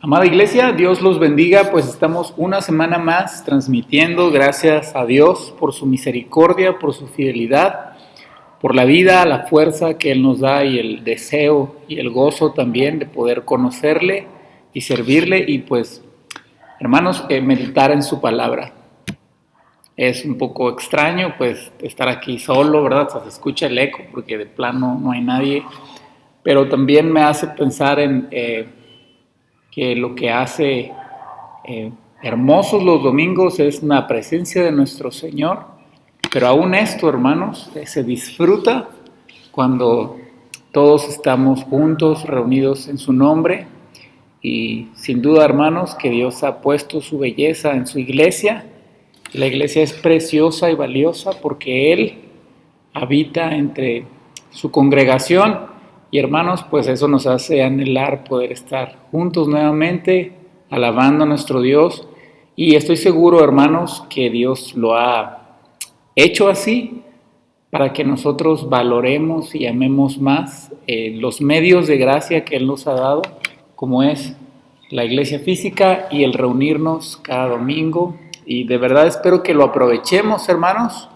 Amada iglesia, Dios los bendiga, pues estamos una semana más transmitiendo, gracias a Dios por su misericordia, por su fidelidad, por la vida, la fuerza que Él nos da y el deseo y el gozo también de poder conocerle y servirle y pues, hermanos, meditar en su palabra. Es un poco extraño pues estar aquí solo, ¿verdad? Se escucha el eco porque de plano no hay nadie, pero también me hace pensar en que lo que hace hermosos los domingos es la presencia de nuestro Señor, pero aún esto, hermanos, se disfruta cuando todos estamos juntos, reunidos en su nombre, y sin duda, hermanos, que Dios ha puesto su belleza en su iglesia. La iglesia es preciosa y valiosa porque Él habita entre su congregación. Y hermanos, pues eso nos hace anhelar poder estar juntos nuevamente, alabando a nuestro Dios. Y estoy seguro, hermanos, que Dios lo ha hecho así para que nosotros valoremos y amemos más los medios de gracia que Él nos ha dado, como es la iglesia física y el reunirnos cada domingo. Y de verdad espero que lo aprovechemos, hermanos,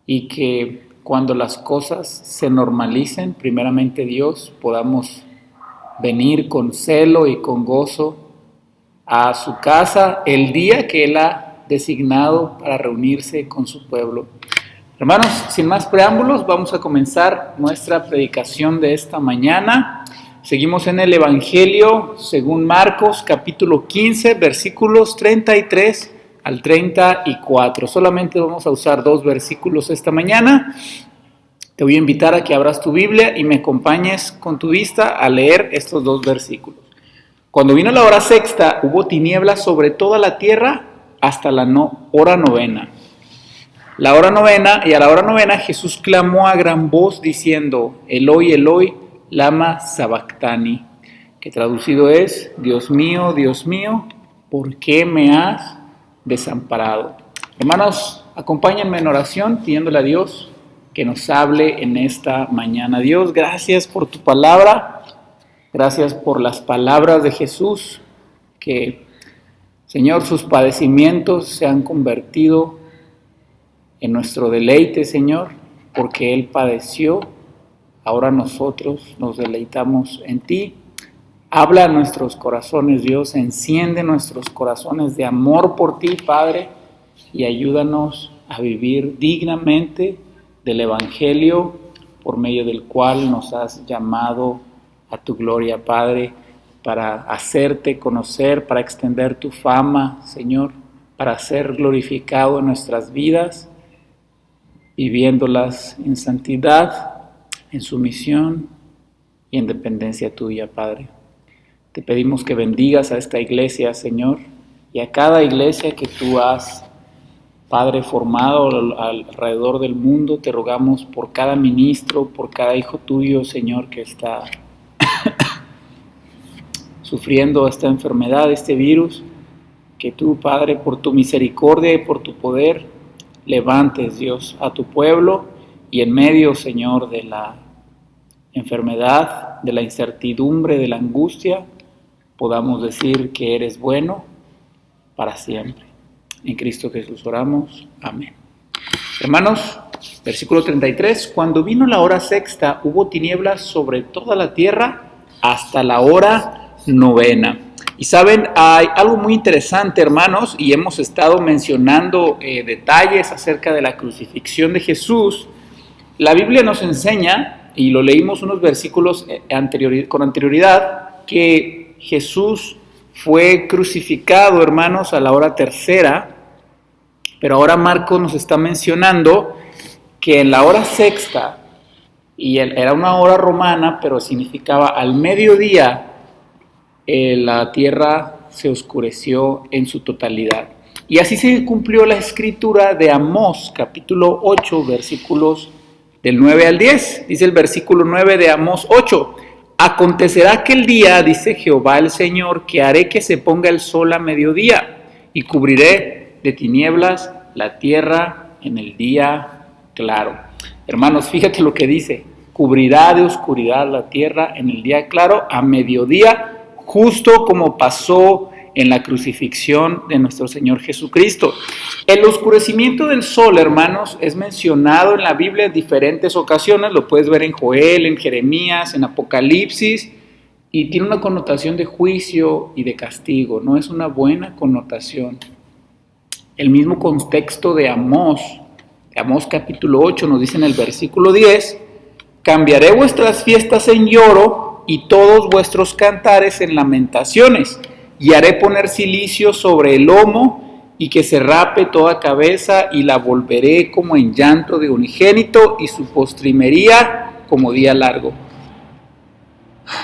y que cuando las cosas se normalicen, primeramente Dios, podamos venir con celo y con gozo a su casa el día que Él ha designado para reunirse con su pueblo. Hermanos, sin más preámbulos, vamos a comenzar nuestra predicación de esta mañana. Seguimos en el Evangelio según Marcos, capítulo 15, versículos 33 al 34. Solamente vamos a usar 2 versículos esta mañana. Te voy a invitar a que abras tu Biblia y me acompañes con tu vista a leer estos 2 versículos. Cuando vino la hora sexta, hubo tinieblas sobre toda la tierra hasta la hora novena. Y a la hora novena Jesús clamó a gran voz diciendo: Eloi, Eloi, lama sabactani, que traducido es: Dios mío, ¿por qué me has desamparado? Hermanos, acompáñenme en oración pidiéndole a Dios que nos hable en esta mañana. Dios, gracias por tu palabra, gracias por las palabras de Jesús, que, Señor, sus padecimientos se han convertido en nuestro deleite, Señor, porque Él padeció. Ahora nosotros nos deleitamos en ti. Habla a nuestros corazones, Dios, enciende nuestros corazones de amor por ti, Padre, y ayúdanos a vivir dignamente del Evangelio por medio del cual nos has llamado a tu gloria, Padre, para hacerte conocer, para extender tu fama, Señor, para ser glorificado en nuestras vidas, viviéndolas en santidad, en sumisión y en dependencia tuya, Padre. Te pedimos que bendigas a esta iglesia, Señor, y a cada iglesia que tú has, Padre, formado alrededor del mundo. Te rogamos por cada ministro, por cada hijo tuyo, Señor, que está sufriendo esta enfermedad, este virus, que tú, Padre, por tu misericordia y por tu poder, levantes, Dios, a tu pueblo y en medio, Señor, de la enfermedad, de la incertidumbre, de la angustia, podamos decir que eres bueno para siempre. En Cristo Jesús oramos. Amén. Hermanos, versículo 33. Cuando vino la hora sexta, hubo tinieblas sobre toda la tierra hasta la hora novena. Y saben, hay algo muy interesante, hermanos, y hemos estado mencionando detalles acerca de la crucifixión de Jesús. La Biblia nos enseña, y lo leímos unos versículos con anterioridad, que Jesús fue crucificado, hermanos, a la hora tercera, pero ahora Marcos nos está mencionando que en la hora sexta, y era una hora romana, pero significaba al mediodía, la tierra se oscureció en su totalidad. Y así se cumplió la escritura de Amós, capítulo 8, versículos del 9 al 10. Dice el versículo 9 de Amós 8. Acontecerá aquel día, dice Jehová el Señor, que haré que se ponga el sol a mediodía y cubriré de tinieblas la tierra en el día claro. Hermanos, fíjate lo que dice: cubrirá de oscuridad la tierra en el día claro, a mediodía, justo como pasó en la crucifixión de nuestro Señor Jesucristo. El oscurecimiento del sol, hermanos, es mencionado en la Biblia en diferentes ocasiones. Lo puedes ver en Joel, en Jeremías, en Apocalipsis, y tiene una connotación de juicio y de castigo. No es una buena connotación. El mismo contexto de Amós capítulo 8 nos dice en el versículo 10: cambiaré vuestras fiestas en lloro y todos vuestros cantares en lamentaciones, y haré poner cilicio sobre el lomo y que se rape toda cabeza, y la volveré como en llanto de unigénito y su postrimería como día largo.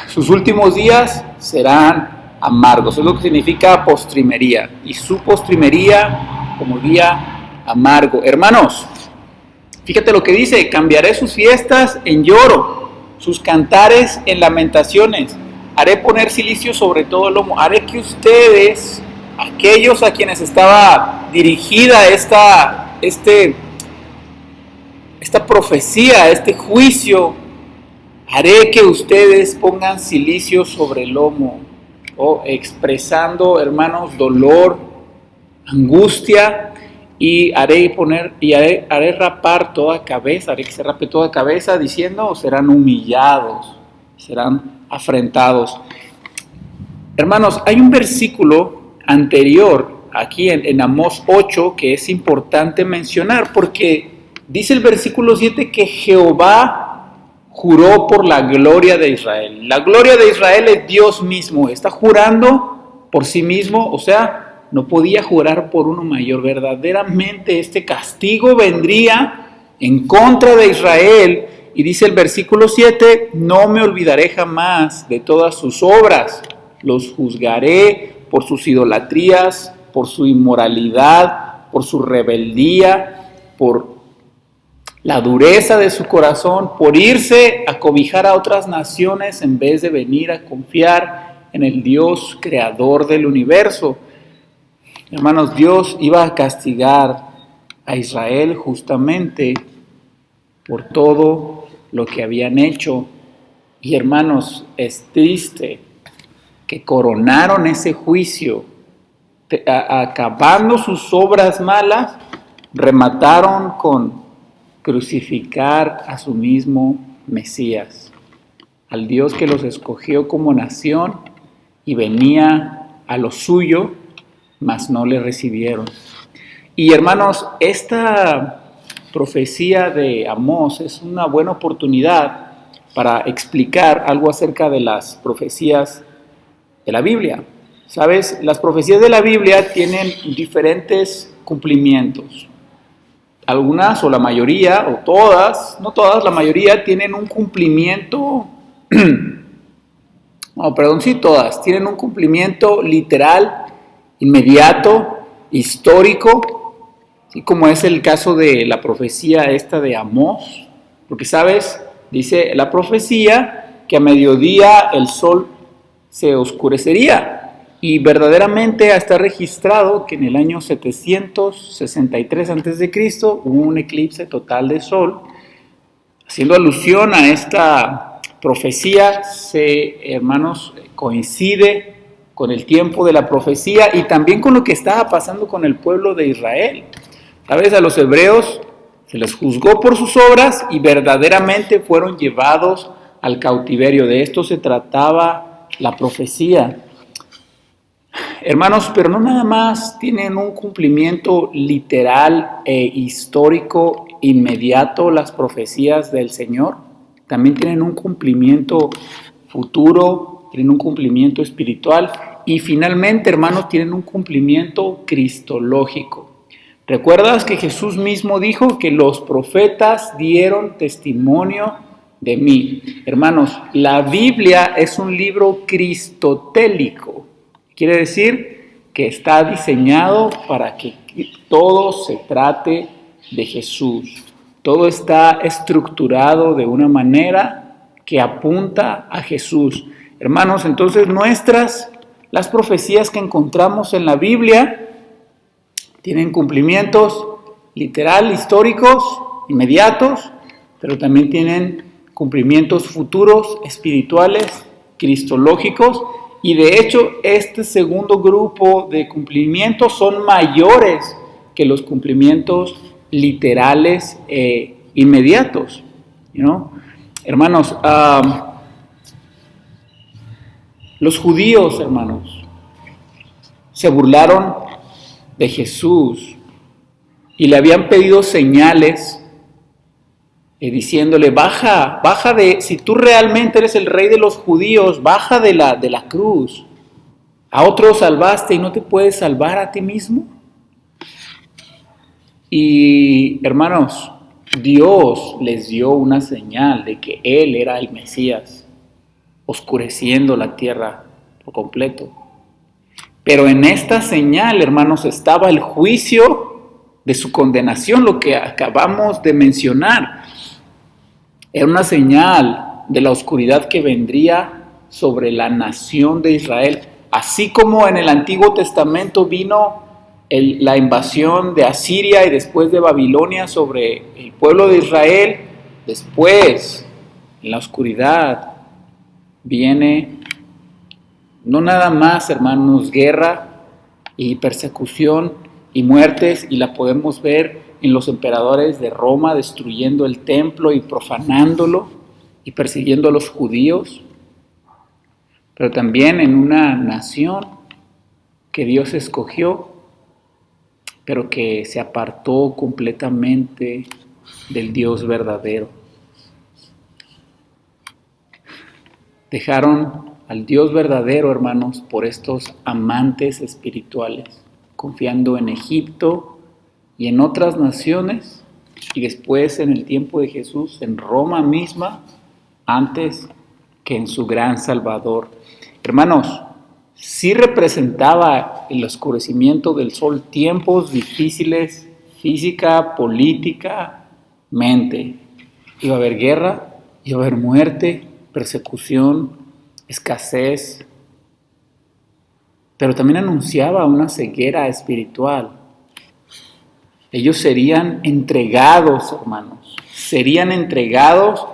Sus últimos días serán amargos, es lo que significa postrimería, y su postrimería como día amargo. Hermanos, fíjate lo que dice: cambiaré sus fiestas en lloro, sus cantares en lamentaciones. Haré poner cilicio sobre todo el lomo. Haré que ustedes, aquellos a quienes estaba dirigida esta profecía, este juicio, haré que ustedes pongan cilicio sobre el lomo, expresando, hermanos, dolor, angustia, y haré rapar toda cabeza, haré que se rape toda cabeza, diciendo: serán humillados, serán afrentados. Hermanos, hay un versículo anterior aquí en Amós 8 que es importante mencionar, porque dice el versículo 7 que Jehová juró por la gloria de Israel. La gloria de Israel es Dios mismo, está jurando por sí mismo, o sea, no podía jurar por uno mayor. Verdaderamente este castigo vendría en contra de Israel. Y dice el versículo 7, no me olvidaré jamás de todas sus obras, los juzgaré por sus idolatrías, por su inmoralidad, por su rebeldía, por la dureza de su corazón, por irse a cobijar a otras naciones en vez de venir a confiar en el Dios creador del universo. Hermanos, Dios iba a castigar a Israel justamente por todo lo que habían hecho. Y hermanos, es triste que coronaron ese juicio, acabando sus obras malas, remataron con crucificar a su mismo Mesías, al Dios que los escogió como nación y venía a lo suyo, mas no le recibieron. Y hermanos, esta profecía de Amós es una buena oportunidad para explicar algo acerca de las profecías de la Biblia. ¿Sabes? Las profecías de la Biblia tienen diferentes cumplimientos. Algunas o la mayoría, o todas, no todas, la mayoría tienen un cumplimiento, todas, tienen un cumplimiento literal, inmediato, histórico, y como es el caso de la profecía esta de Amós, porque sabes, dice la profecía que a mediodía el sol se oscurecería, y verdaderamente está registrado que en el año 763 a.C. hubo un eclipse total de sol. Haciendo alusión a esta profecía, hermanos, coincide con el tiempo de la profecía y también con lo que estaba pasando con el pueblo de Israel. ¿Sabes? A los hebreos se les juzgó por sus obras y verdaderamente fueron llevados al cautiverio. De esto se trataba la profecía. Hermanos, pero no nada más tienen un cumplimiento literal e histórico inmediato las profecías del Señor, también tienen un cumplimiento futuro, tienen un cumplimiento espiritual y finalmente, hermanos, tienen un cumplimiento cristológico. ¿Recuerdas que Jesús mismo dijo que los profetas dieron testimonio de mí? Hermanos, la Biblia es un libro cristotélico. Quiere decir que está diseñado para que todo se trate de Jesús. Todo está estructurado de una manera que apunta a Jesús. Hermanos, entonces las profecías que encontramos en la Biblia tienen cumplimientos literal, históricos, inmediatos, pero también tienen cumplimientos futuros, espirituales, cristológicos, Y de hecho, este segundo grupo de cumplimientos son mayores que los cumplimientos literales e inmediatos. Hermanos, los judíos, hermanos, se burlaron de Jesús y le habían pedido señales, diciéndole, baja si tú realmente eres el rey de los judíos, baja de la cruz. A otros salvaste y no te puedes salvar a ti mismo. Y hermanos, Dios les dio una señal de que Él era el Mesías, oscureciendo la tierra por completo. Pero en esta señal, hermanos, estaba el juicio de su condenación, lo que acabamos de mencionar. Era una señal de la oscuridad que vendría sobre la nación de Israel. Así como en el Antiguo Testamento vino la invasión de Asiria y después de Babilonia sobre el pueblo de Israel, después, en la oscuridad, viene no nada más, hermanos, guerra y persecución y muertes, y la podemos ver en los emperadores de Roma destruyendo el templo y profanándolo y persiguiendo a los judíos, pero también en una nación que Dios escogió, pero que se apartó completamente del Dios verdadero. Dejaron al Dios verdadero, hermanos, por estos amantes espirituales, confiando en Egipto y en otras naciones, y después en el tiempo de Jesús, en Roma misma, antes que en su gran Salvador. Hermanos, sí representaba el oscurecimiento del sol tiempos difíciles, física, políticamente. Iba a haber guerra, iba a haber muerte, persecución, escasez, pero también anunciaba una ceguera espiritual. Ellos serían entregados, hermanos, serían entregados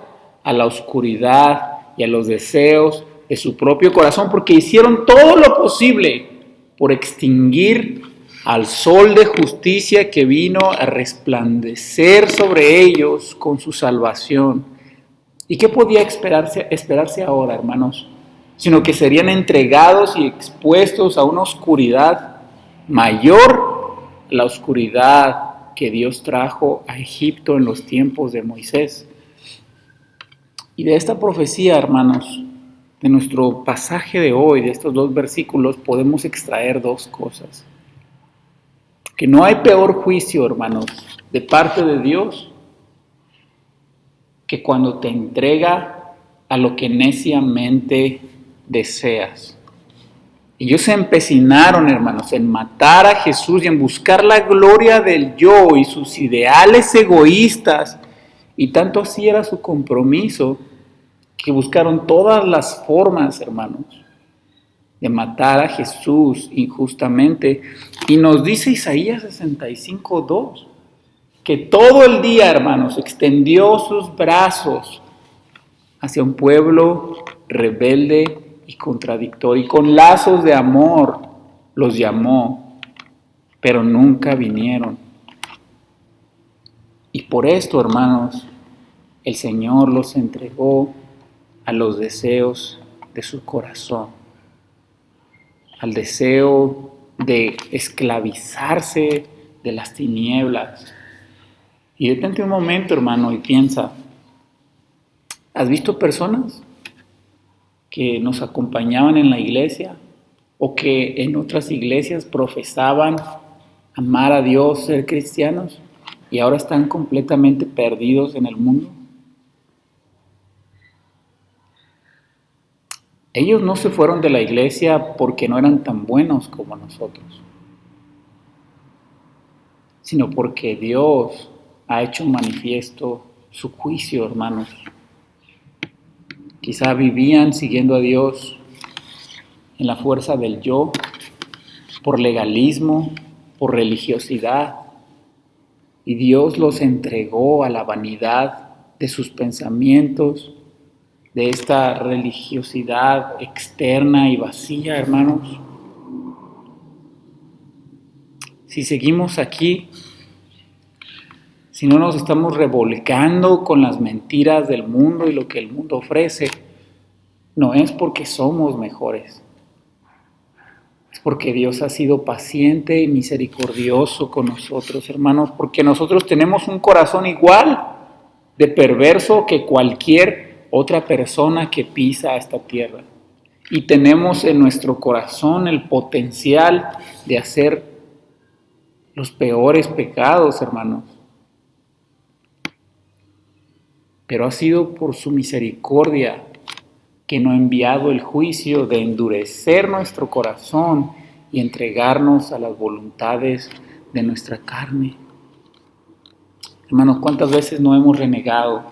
a la oscuridad y a los deseos de su propio corazón, porque hicieron todo lo posible por extinguir al sol de justicia que vino a resplandecer sobre ellos con su salvación. ¿Y qué podía esperarse ahora, hermanos? Sino que serían entregados y expuestos a una oscuridad mayor a la oscuridad que Dios trajo a Egipto en los tiempos de Moisés. Y de esta profecía, hermanos, de nuestro pasaje de hoy, de estos dos versículos, podemos extraer dos cosas. Que no hay peor juicio, hermanos, de parte de Dios, que cuando te entrega a lo que neciamente deseas. Ellos se empecinaron, hermanos, en matar a Jesús y en buscar la gloria del yo y sus ideales egoístas, y tanto así era su compromiso, que buscaron todas las formas, hermanos, de matar a Jesús injustamente. Y nos dice Isaías 65:2, que todo el día, hermanos, extendió sus brazos hacia un pueblo rebelde y contradictorio, y con lazos de amor los llamó, pero nunca vinieron. Y por esto, hermanos, el Señor los entregó a los deseos de su corazón, al deseo de esclavizarse de las tinieblas. Y detente un momento, hermano, y piensa, ¿has visto personas que nos acompañaban en la iglesia o que en otras iglesias profesaban amar a Dios, ser cristianos, y ahora están completamente perdidos en el mundo? Ellos no se fueron de la iglesia porque no eran tan buenos como nosotros, sino porque Dios ha hecho manifiesto su juicio, hermanos. Quizá vivían siguiendo a Dios en la fuerza del yo, por legalismo, por religiosidad, y Dios los entregó a la vanidad de sus pensamientos de esta religiosidad externa y vacía, hermanos. Si seguimos aquí, si no nos estamos revolcando con las mentiras del mundo y lo que el mundo ofrece, no es porque somos mejores. Es porque Dios ha sido paciente y misericordioso con nosotros, hermanos, porque nosotros tenemos un corazón igual de perverso que cualquier otra persona que pisa esta tierra. Y tenemos en nuestro corazón el potencial de hacer los peores pecados, hermanos. Pero ha sido por su misericordia que no ha enviado el juicio de endurecer nuestro corazón y entregarnos a las voluntades de nuestra carne. Hermanos, ¿cuántas veces no hemos renegado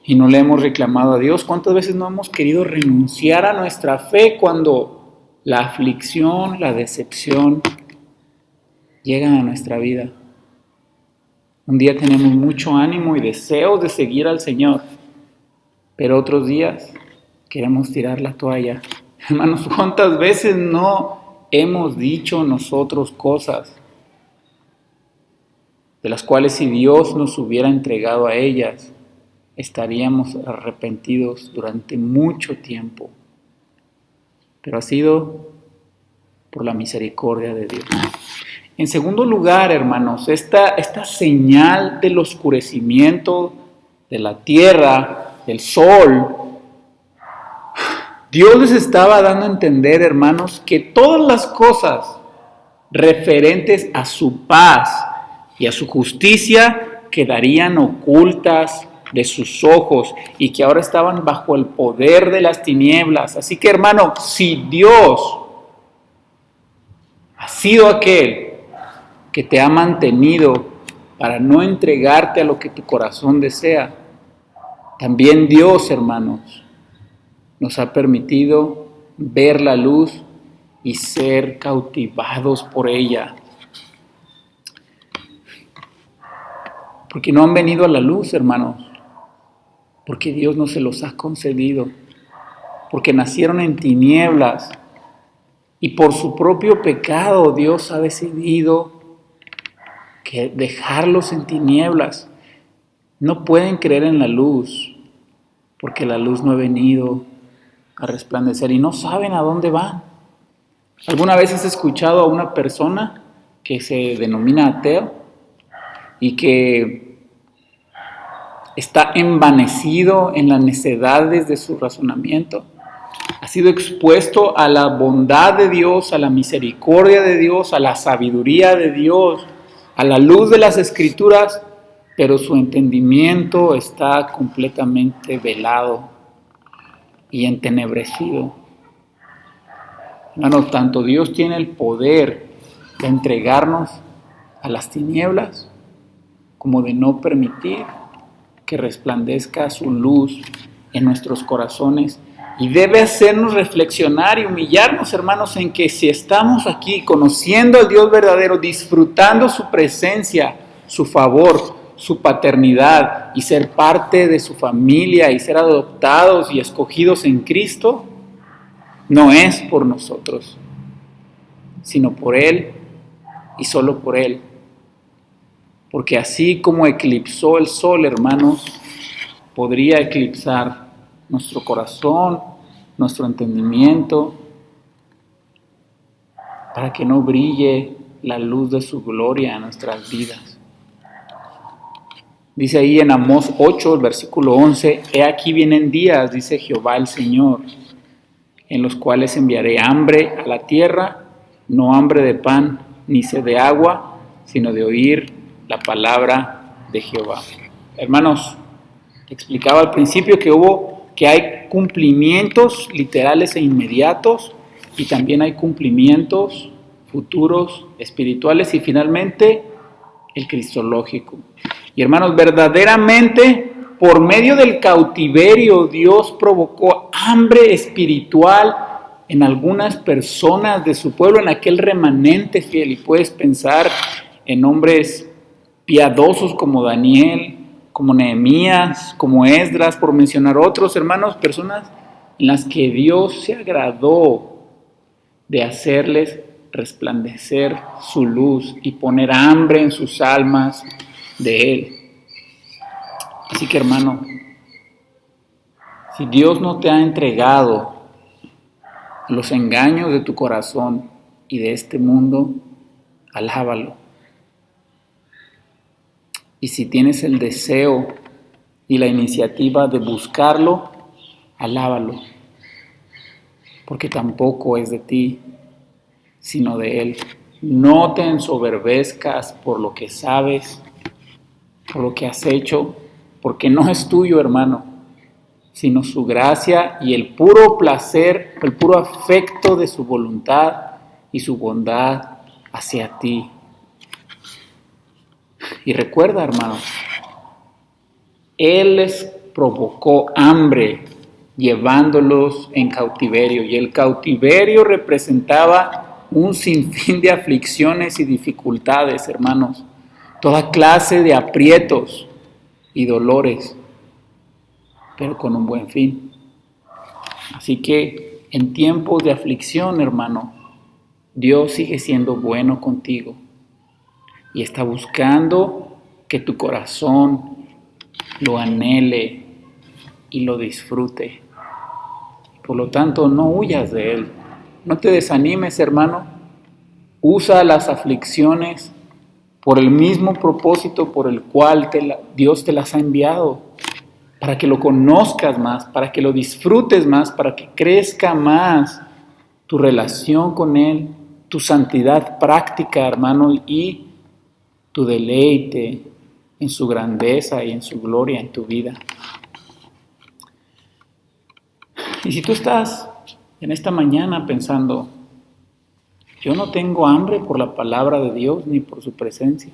y no le hemos reclamado a Dios? ¿Cuántas veces no hemos querido renunciar a nuestra fe cuando la aflicción, la decepción llegan a nuestra vida? Un día tenemos mucho ánimo y deseos de seguir al Señor, pero otros días queremos tirar la toalla. Hermanos, ¿cuántas veces no hemos dicho nosotros cosas de las cuales si Dios nos hubiera entregado a ellas, estaríamos arrepentidos durante mucho tiempo? Pero ha sido por la misericordia de Dios. En segundo lugar, hermanos, esta señal del oscurecimiento de la tierra, del sol, Dios les estaba dando a entender, hermanos, que todas las cosas referentes a su paz y a su justicia quedarían ocultas de sus ojos y que ahora estaban bajo el poder de las tinieblas. Así que, hermano, si Dios ha sido aquel que te ha mantenido para no entregarte a lo que tu corazón desea, también Dios, hermanos, nos ha permitido ver la luz y ser cautivados por ella. Porque no han venido a la luz, hermanos, porque Dios no se los ha concedido, porque nacieron en tinieblas y por su propio pecado Dios ha decidido que dejarlos en tinieblas. No pueden creer en la luz porque la luz no ha venido a resplandecer y no saben a dónde van. ¿Alguna vez has escuchado a una persona que se denomina ateo y que está envanecido en las necedades de su razonamiento? Ha sido expuesto a la bondad de Dios, a la misericordia de Dios, a la sabiduría de Dios, a la luz de las Escrituras, pero su entendimiento está completamente velado y entenebrecido. Hermanos, tanto Dios tiene el poder de entregarnos a las tinieblas como de no permitir que resplandezca su luz en nuestros corazones, y debe hacernos reflexionar y humillarnos, hermanos, en que si estamos aquí conociendo al Dios verdadero, disfrutando su presencia, su favor, su paternidad y ser parte de su familia y ser adoptados y escogidos en Cristo, no es por nosotros, sino por Él y solo por Él. Porque así como eclipsó el sol, hermanos, podría eclipsar nuestro corazón, nuestro entendimiento, para que no brille la luz de su gloria en nuestras vidas. Dice ahí en Amós 8, el versículo 11, «He aquí vienen días, dice Jehová el Señor, en los cuales enviaré hambre a la tierra, no hambre de pan, ni sed de agua, sino de oír la palabra de Jehová». Hermanos, explicaba al principio que hay cumplimientos literales e inmediatos y también hay cumplimientos futuros, espirituales y finalmente el cristológico. Y hermanos, verdaderamente por medio del cautiverio Dios provocó hambre espiritual en algunas personas de su pueblo, en aquel remanente fiel. Y puedes pensar en hombres piadosos como Daniel, como Nehemías, como Esdras, por mencionar otros hermanos, personas en las que Dios se agradó de hacerles resplandecer su luz y poner hambre en sus almas de Él. Así que hermano, si Dios no te ha entregado los engaños de tu corazón y de este mundo, alábalo. Y si tienes el deseo y la iniciativa de buscarlo, alábalo, porque tampoco es de ti, sino de Él. No te ensoberbezcas por lo que sabes, por lo que has hecho, porque no es tuyo, hermano, sino su gracia y el puro placer, el puro afecto de su voluntad y su bondad hacia ti. Y recuerda, hermanos, Él les provocó hambre llevándolos en cautiverio, y el cautiverio representaba un sinfín de aflicciones y dificultades, hermanos, toda clase de aprietos y dolores, pero con un buen fin. Así que en tiempos de aflicción, hermano, Dios sigue siendo bueno contigo y está buscando que tu corazón lo anhele y lo disfrute. Por lo tanto, no huyas de Él. No te desanimes, hermano. Usa las aflicciones por el mismo propósito por el cual Dios te las ha enviado, para que lo conozcas más, para que lo disfrutes más, para que crezca más tu relación con Él, tu santidad práctica, hermano, y tu deleite en su grandeza y en su gloria en tu vida. Y si tú estás en esta mañana pensando, yo no tengo hambre por la palabra de Dios ni por su presencia.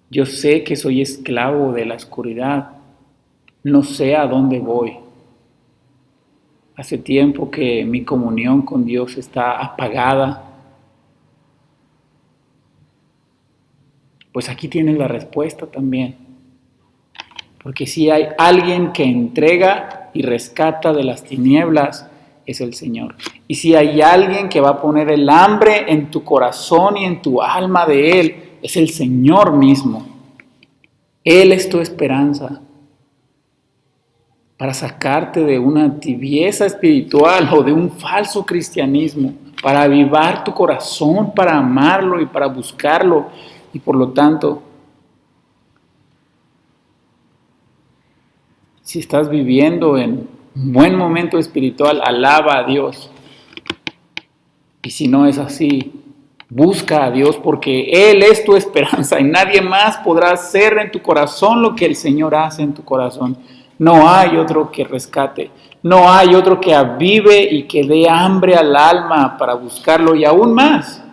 Yo sé que soy esclavo de la oscuridad. No sé a dónde voy. Hace tiempo que mi comunión con Dios está apagada. Pues aquí tienes la respuesta también. Porque si hay alguien que entrega y rescata de las tinieblas, es el Señor. Y si hay alguien que va a poner el hambre en tu corazón y en tu alma de Él, es el Señor mismo. Él es tu esperanza para sacarte de una tibieza espiritual o de un falso cristianismo, para avivar tu corazón, para amarlo y para buscarlo. Y por lo tanto, si estás viviendo en un buen momento espiritual, alaba a Dios. Y si no es así, busca a Dios, porque Él es tu esperanza y nadie más podrá hacer en tu corazón lo que el Señor hace en tu corazón. No hay otro que rescate, no hay otro que avive y que dé hambre al alma para buscarlo, y aún más,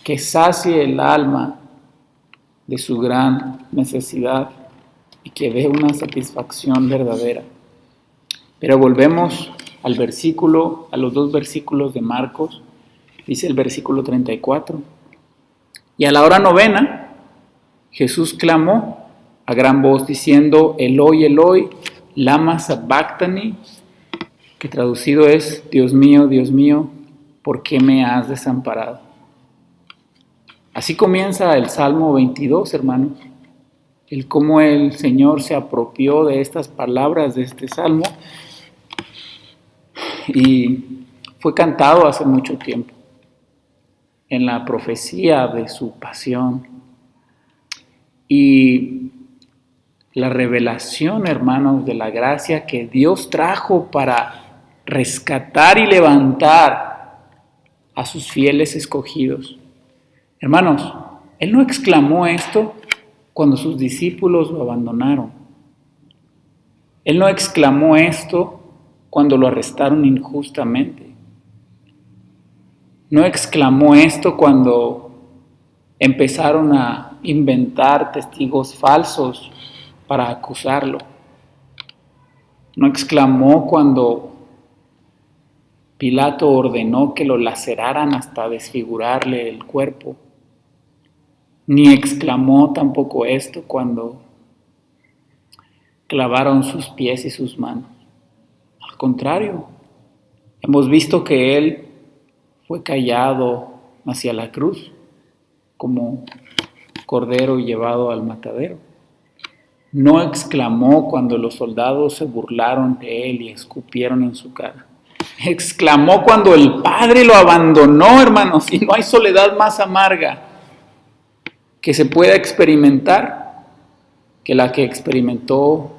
que sacie el alma de su gran necesidad y que dé una satisfacción verdadera. Pero volvemos al versículo, a los 2 versículos de Marcos. Dice el versículo 34. Y a la hora 9, Jesús clamó a gran voz diciendo, Eloi, Eloi, lama sabactani, que traducido es, Dios mío, ¿por qué me has desamparado? Así comienza el Salmo 22, hermanos. El cómo el Señor se apropió de estas palabras de este Salmo y fue cantado hace mucho tiempo en la profecía de su pasión. Y la revelación, hermanos, de la gracia que Dios trajo para rescatar y levantar a sus fieles escogidos. Hermanos, Él no exclamó esto cuando sus discípulos lo abandonaron. Él no exclamó esto cuando lo arrestaron injustamente. No exclamó esto cuando empezaron a inventar testigos falsos para acusarlo. No exclamó cuando Pilato ordenó que lo laceraran hasta desfigurarle el cuerpo. ni exclamó tampoco esto cuando clavaron sus pies y sus manos. Al contrario, hemos visto que Él fue callado hacia la cruz como cordero llevado al matadero. No exclamó cuando los soldados se burlaron de Él y escupieron en su cara. Exclamó cuando el Padre lo abandonó, hermanos, y no hay soledad más amarga que se pueda experimentar que la que experimentó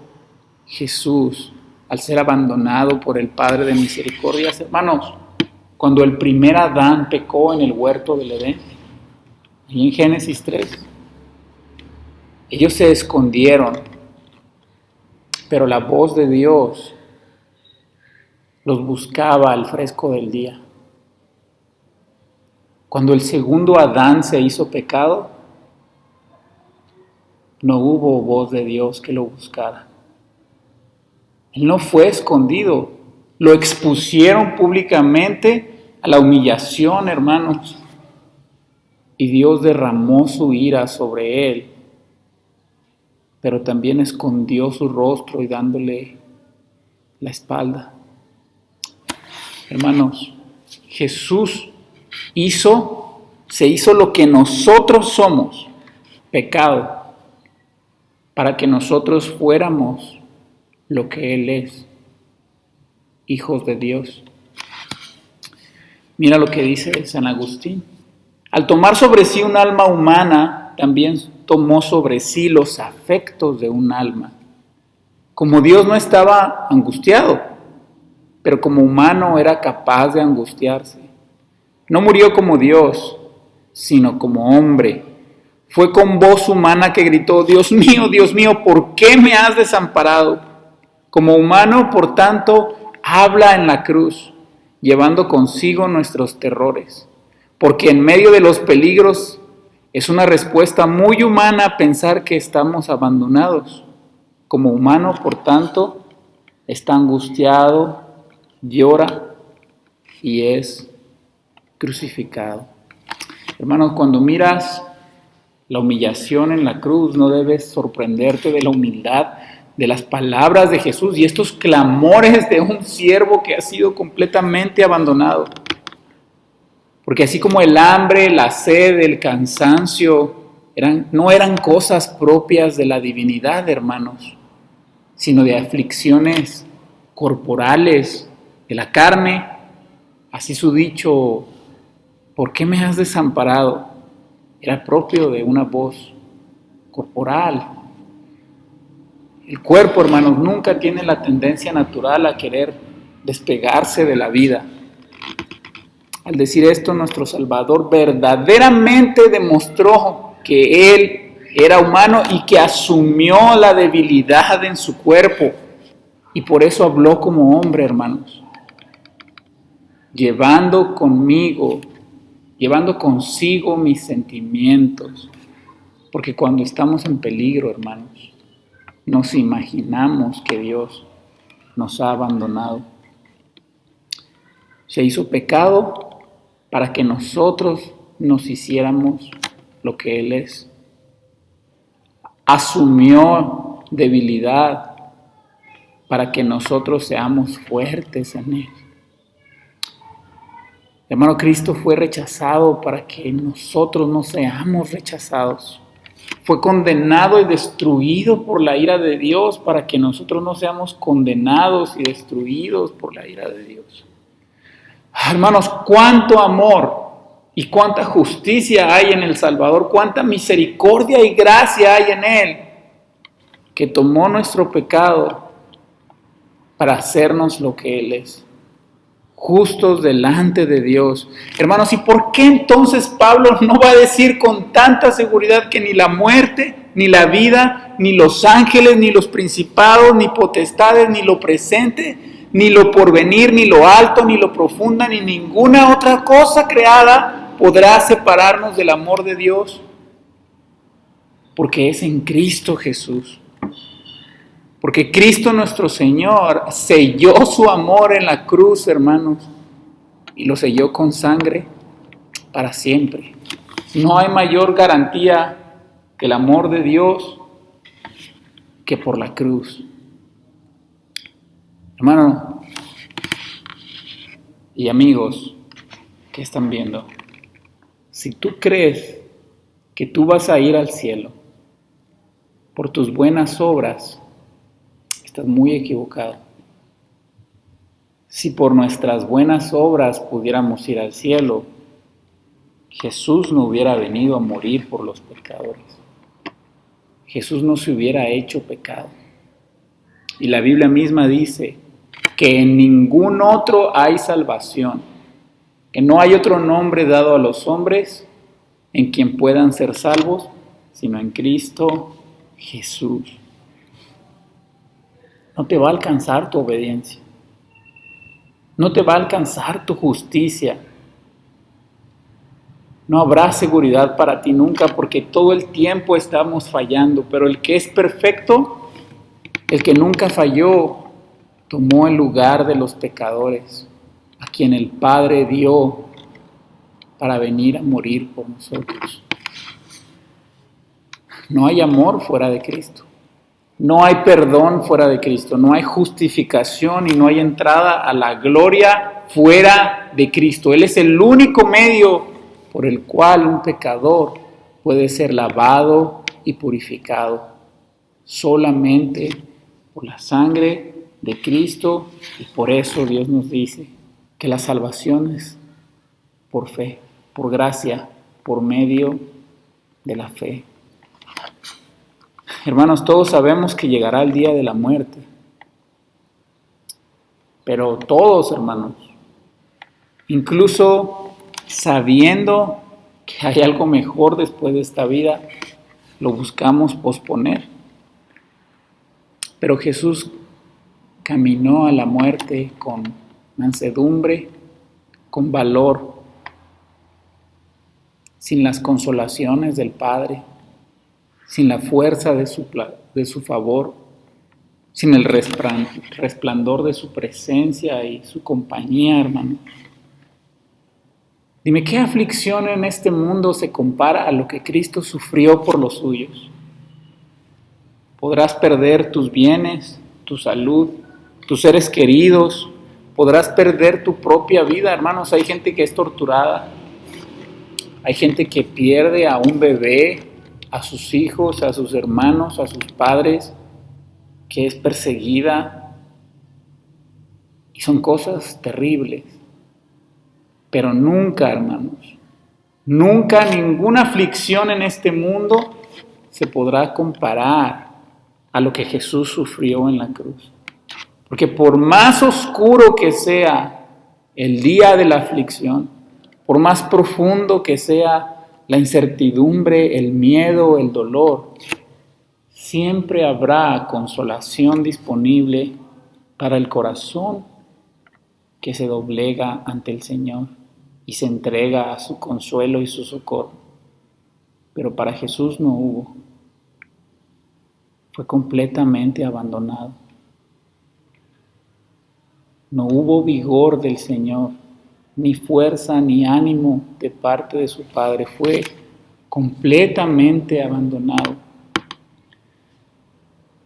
Jesús al ser abandonado por el Padre de misericordias. Hermanos, cuando el primer Adán pecó en el huerto del Edén, y en Génesis 3, ellos se escondieron, pero la voz de Dios los buscaba al fresco del día. Cuando el segundo Adán se hizo pecado, no hubo voz de Dios que lo buscara. Él no fue escondido, lo expusieron públicamente a la humillación, hermanos, y Dios derramó su ira sobre él, pero también escondió su rostro y dándole la espalda. Hermanos, Jesús se hizo lo que nosotros somos, pecado, para que nosotros fuéramos lo que Él es, hijos de Dios. Mira lo que dice San Agustín. Al tomar sobre sí un alma humana, también tomó sobre sí los afectos de un alma. Como Dios no estaba angustiado, pero como humano era capaz de angustiarse. No murió como Dios, sino como hombre. Fue con voz humana que gritó: Dios mío, ¿por qué me has desamparado? Como humano, por tanto, habla en la cruz, llevando consigo nuestros terrores. Porque en medio de los peligros es una respuesta muy humana pensar que estamos abandonados. Como humano, por tanto, está angustiado, llora y es crucificado. Hermanos, cuando miras la humillación en la cruz, no debes sorprenderte de la humildad de las palabras de Jesús y estos clamores de un siervo que ha sido completamente abandonado. Porque así como el hambre, la sed, el cansancio no eran cosas propias de la divinidad, hermanos, sino de aflicciones corporales de la carne, así su dicho: ¿por qué me has desamparado?, era propio de una voz corporal. El cuerpo, hermanos, nunca tiene la tendencia natural a querer despegarse de la vida. Al decir esto, nuestro Salvador verdaderamente demostró que Él era humano y que asumió la debilidad en su cuerpo. Y por eso habló como hombre, hermanos, llevando consigo mis sentimientos. Porque cuando estamos en peligro, hermanos, nos imaginamos que Dios nos ha abandonado. Se hizo pecado para que nosotros nos hiciéramos lo que Él es. Asumió debilidad para que nosotros seamos fuertes en Él. Hermano, Cristo fue rechazado para que nosotros no seamos rechazados. Fue condenado y destruido por la ira de Dios para que nosotros no seamos condenados y destruidos por la ira de Dios. Hermanos, cuánto amor y cuánta justicia hay en el Salvador, cuánta misericordia y gracia hay en Él, que tomó nuestro pecado para hacernos lo que Él es, justos delante de Dios. Hermanos, ¿y por qué entonces Pablo no va a decir con tanta seguridad que ni la muerte, ni la vida, ni los ángeles, ni los principados, ni potestades, ni lo presente, ni lo porvenir, ni lo alto, ni lo profundo, ni ninguna otra cosa creada podrá separarnos del amor de Dios? Porque es en Cristo Jesús. Porque Cristo nuestro Señor selló su amor en la cruz, hermanos, y lo selló con sangre para siempre. No hay mayor garantía que el amor de Dios que por la cruz. Hermano y amigos que están viendo, si tú crees que tú vas a ir al cielo por tus buenas obras, estás muy equivocado. Si por nuestras buenas obras pudiéramos ir al cielo, Jesús no hubiera venido a morir por los pecadores. Jesús no se hubiera hecho pecado. Y la Biblia misma dice que en ningún otro hay salvación, que no hay otro nombre dado a los hombres en quien puedan ser salvos, sino en Cristo Jesús. No te va a alcanzar tu obediencia. No te va a alcanzar tu justicia. No habrá seguridad para ti nunca porque todo el tiempo estamos fallando, pero el que es perfecto, el que nunca falló, tomó el lugar de los pecadores, a quien el Padre dio para venir a morir por nosotros. No hay amor fuera de Cristo. No hay perdón fuera de Cristo. No hay justificación y no hay entrada a la gloria fuera de Cristo. Él es el único medio por el cual un pecador puede ser lavado y purificado. Solamente por la sangre de Cristo, y por eso Dios nos dice que la salvación es por fe, por gracia, por medio de la fe. Hermanos, todos sabemos que llegará el día de la muerte, pero todos, hermanos, incluso sabiendo que hay algo mejor después de esta vida, lo buscamos posponer. Pero Jesús caminó a la muerte con mansedumbre, con valor, sin las consolaciones del Padre, sin la fuerza de su favor, sin el resplandor de su presencia y su compañía, hermano. Dime, ¿qué aflicción en este mundo se compara a lo que Cristo sufrió por los suyos? Podrás perder tus bienes, tu salud, tus seres queridos, podrás perder tu propia vida, hermanos. Hay gente que es torturada, hay gente que pierde a un bebé, a sus hijos, a sus hermanos, a sus padres, que es perseguida. Y son cosas terribles. Pero nunca, hermanos, nunca ninguna aflicción en este mundo se podrá comparar a lo que Jesús sufrió en la cruz. Porque por más oscuro que sea el día de la aflicción, por más profundo que sea la incertidumbre, el miedo, el dolor, siempre habrá consolación disponible para el corazón que se doblega ante el Señor y se entrega a su consuelo y su socorro. Pero para Jesús no hubo. Fue completamente abandonado. No hubo vigor del Señor, ni fuerza, ni ánimo de parte de su Padre. Fue completamente abandonado.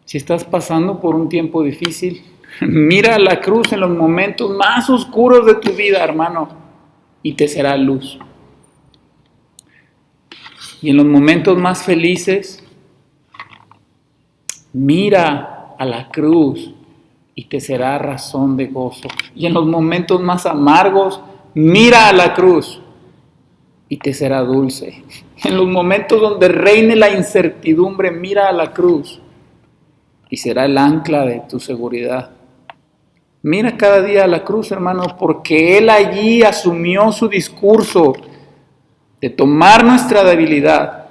Si estás pasando por un tiempo difícil, mira la cruz en los momentos más oscuros de tu vida, hermano, y te será luz. Y en los momentos más felices, mira a la cruz y te será razón de gozo. Y en los momentos más amargos, mira a la cruz y te será dulce. En los momentos donde reine la incertidumbre, mira a la cruz y será el ancla de tu seguridad. Mira cada día a la cruz, hermano, porque Él allí asumió su discurso de tomar nuestra debilidad,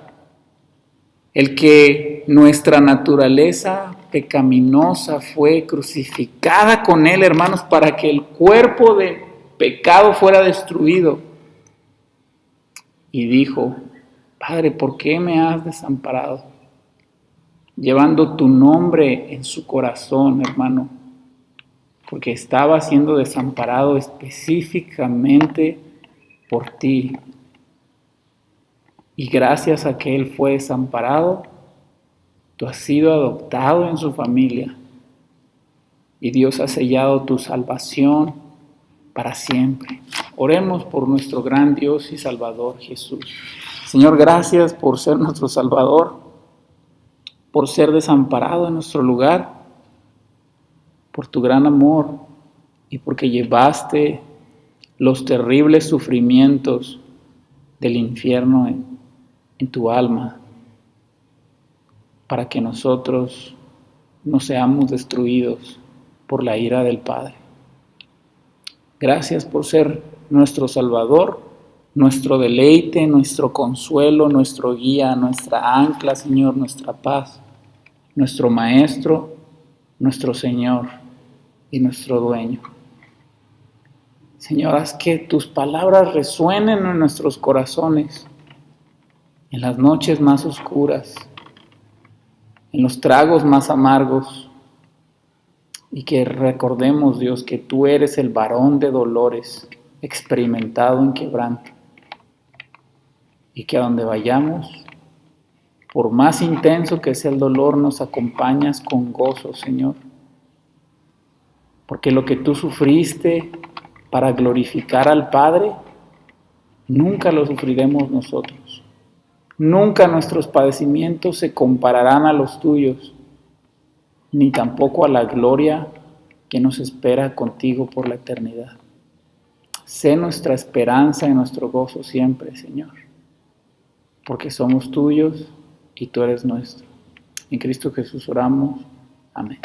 el que nuestra naturaleza pecaminosa fue crucificada con Él, hermanos, para que el cuerpo de pecado fuera destruido. Y dijo, Padre, ¿por qué me has desamparado? Llevando tu nombre en su corazón, hermano, porque estaba siendo desamparado específicamente por ti. Y gracias a que Él fue desamparado, tú has sido adoptado en su familia. Y Dios ha sellado tu salvación para siempre. Oremos por nuestro gran Dios y Salvador Jesús. Señor, gracias por ser nuestro Salvador, por ser desamparado en nuestro lugar, por tu gran amor y porque llevaste los terribles sufrimientos del infierno en tu alma, para que nosotros no seamos destruidos por la ira del Padre. Gracias por ser nuestro Salvador, nuestro deleite, nuestro consuelo, nuestro guía, nuestra ancla, Señor, nuestra paz, nuestro Maestro, nuestro Señor y nuestro Dueño. Señor, haz que tus palabras resuenen en nuestros corazones, en las noches más oscuras, en los tragos más amargos, y que recordemos, Dios, que tú eres el varón de dolores, experimentado en quebranto, y que a donde vayamos, por más intenso que sea el dolor, nos acompañas con gozo, Señor, porque lo que tú sufriste para glorificar al Padre, nunca lo sufriremos nosotros. Nunca nuestros padecimientos se compararán a los tuyos, ni tampoco a la gloria que nos espera contigo por la eternidad. Sé nuestra esperanza y nuestro gozo siempre, Señor, porque somos tuyos y tú eres nuestro. En Cristo Jesús oramos. Amén.